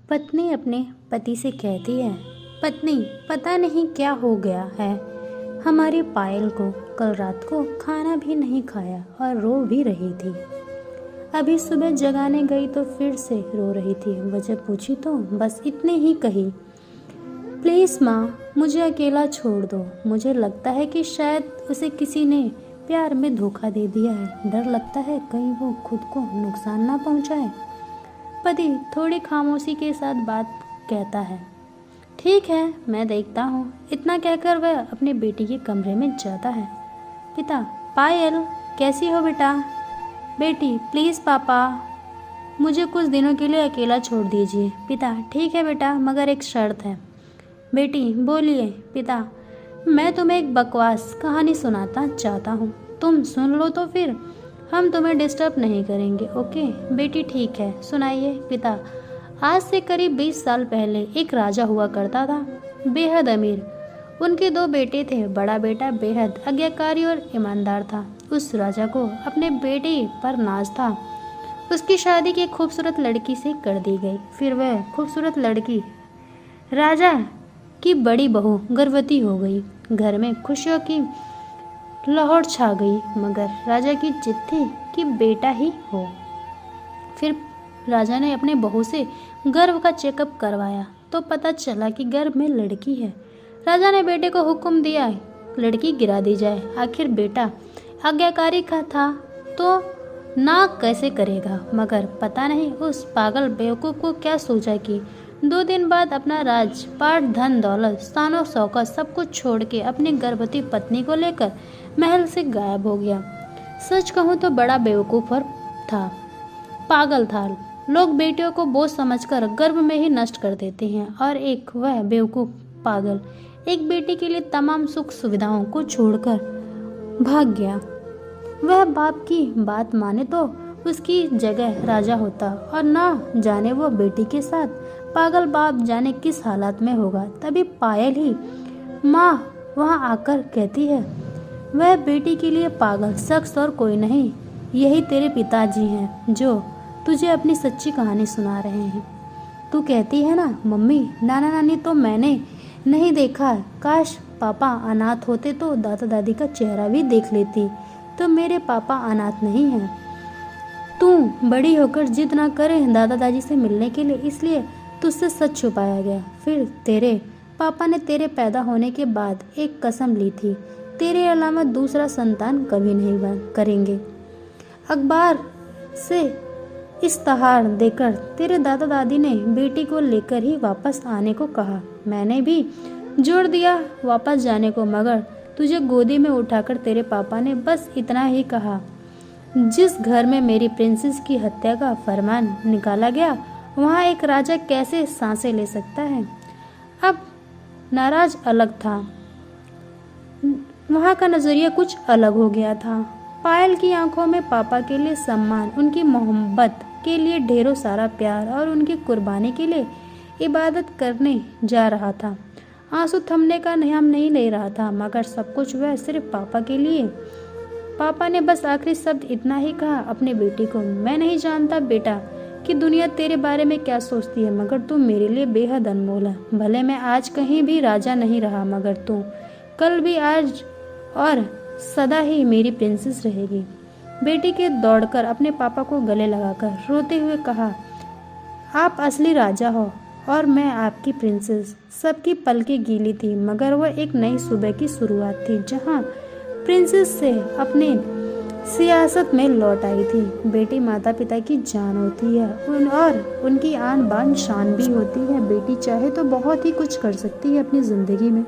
पत्नी अपने पति से कहती है, पत्नी पता नहीं क्या हो गया है हमारी पायल को, कल रात को खाना भी नहीं खाया और रो भी रही थी। अभी सुबह जगाने गई तो फिर से रो रही थी। वजह पूछी तो बस इतने ही कही, प्लीज़ माँ मुझे अकेला छोड़ दो। मुझे लगता है कि शायद उसे किसी ने प्यार में धोखा दे दिया है। डर लगता है कहीं वो खुद को नुकसान ना पहुँचाए। पति थोड़ी खामोशी के साथ बात कहता है, ठीक है मैं देखता हूँ। इतना कहकर वह अपने बेटी के कमरे में जाता है। पिता, पायल कैसी हो बेटा? बेटी, प्लीज़ पापा मुझे कुछ दिनों के लिए अकेला छोड़ दीजिए। पिता, ठीक है बेटा मगर एक शर्त है। बेटी, बोलिए। पिता, मैं तुम्हें एक बकवास कहानी सुनाता चाहता हूँ, तुम सुन लो तो फिर हम तुम्हें डिस्टर्ब नहीं करेंगे, ओके? बेटी, ठीक है सुनाइए। पिता, आज से करीब 20 साल पहले एक राजा हुआ करता था, बेहद अमीर। उनके 2 बेटे थे। बड़ा बेटा बेहद आज्ञाकारी और ईमानदार था। उस राजा को अपने बेटे पर नाज था। उसकी शादी एक खूबसूरत लड़की से कर दी गई। फिर वह खूबसूरत लड़की राजा की बड़ी बहू गर्भवती हो गई। घर में खुशियों की लाहौर छा गई, मगर राजा की जिद थी कि बेटा ही हो। फिर राजा ने अपने बहू से गर्भ का चेकअप करवाया तो पता चला कि गर्भ में लड़की है। राजा ने बेटे को हुक्म दिया लड़की गिरा दी जाए। आखिर बेटा आज्ञाकारी का था तो ना कैसे करेगा, मगर पता नहीं उस पागल बेवकूफ़ को क्या सोचा कि 2 दिन बाद अपना राजपाट, धन दौलत, शानो शौकत सब कुछ छोड़ के अपनी गर्भवती पत्नी को लेकर महल से गायब हो गया। सच कहूँ तो बड़ा बेवकूफ़ और था, पागल था। लोग बेटियों को बोझ समझकर गर्भ में ही नष्ट कर देते हैं और एक वह बेवकूफ़ पागल एक बेटी के लिए तमाम सुख सुविधाओं को छोड़कर भाग गया। वह बाप की बात माने तो उसकी जगह राजा होता और ना जाने वो बेटी के साथ पागल बाप जाने किस हालात में होगा। तभी पायल ही माँ वहाँ आकर कहती है, वह बेटी के लिए पागल शख्स और कोई नहीं, यही तेरे पिताजी हैं जो तुझे अपनी सच्ची कहानी सुना रहे हैं। तू कहती है ना मम्मी, नाना नानी तो मैंने नहीं देखा। काश पापा अनाथ होते तो दादा दादी का चेहरा भी देख लेती। तो मेरे पापा अनाथ नहीं हैं। तू बड़ी होकर जिद ना करे दादा दादी से मिलने के लिए, इसलिए तुझसे सच छुपाया गया। फिर तेरे पापा ने तेरे पैदा होने के बाद एक कसम ली थी, तेरे अलावा दूसरा संतान कभी नहीं करेंगे। अखबार से इश्तहार देकर तेरे दादा दादी ने बेटी को लेकर ही वापस आने को कहा। मैंने भी जोर दिया वापस जाने को, मगर तुझे गोदी में उठाकर तेरे पापा ने बस इतना ही कहा, जिस घर में मेरी प्रिंसेस की हत्या का फरमान निकाला गया वहाँ एक राजा कैसे सांसें ले सकता है। अब नाराज अलग था, वहाँ का नज़रिया कुछ अलग हो गया था। पायल की आंखों में पापा के लिए सम्मान, उनकी मोहब्बत के लिए ढेरों सारा प्यार और उनकी कुर्बानी के लिए इबादत करने जा रहा था। आंसू थमने का नाम नहीं ले रहा था, मगर सब कुछ वह सिर्फ पापा के लिए। पापा ने बस आखिरी शब्द इतना ही कहा अपने बेटी को, मैं नहीं जानता बेटा कि दुनिया तेरे बारे में क्या सोचती है, मगर तू मेरे लिए बेहद अनमोल है। भले मैं आज कहीं भी राजा नहीं रहा, मगर तू कल भी, आज और सदा ही मेरी प्रिंसेस रहेगी। बेटी के दौड़कर अपने पापा को गले लगाकर रोते हुए कहा, आप असली राजा हो और मैं आपकी प्रिंसेस। सबकी पलकें गीली थी, मगर वह एक नई सुबह की शुरुआत थी जहां प्रिंसेस से अपने सियासत में लौट आई थी। बेटी माता पिता की जान होती है और उनकी आन बान शान भी होती है। बेटी चाहे तो बहुत ही कुछ कर सकती है अपनी ज़िंदगी में।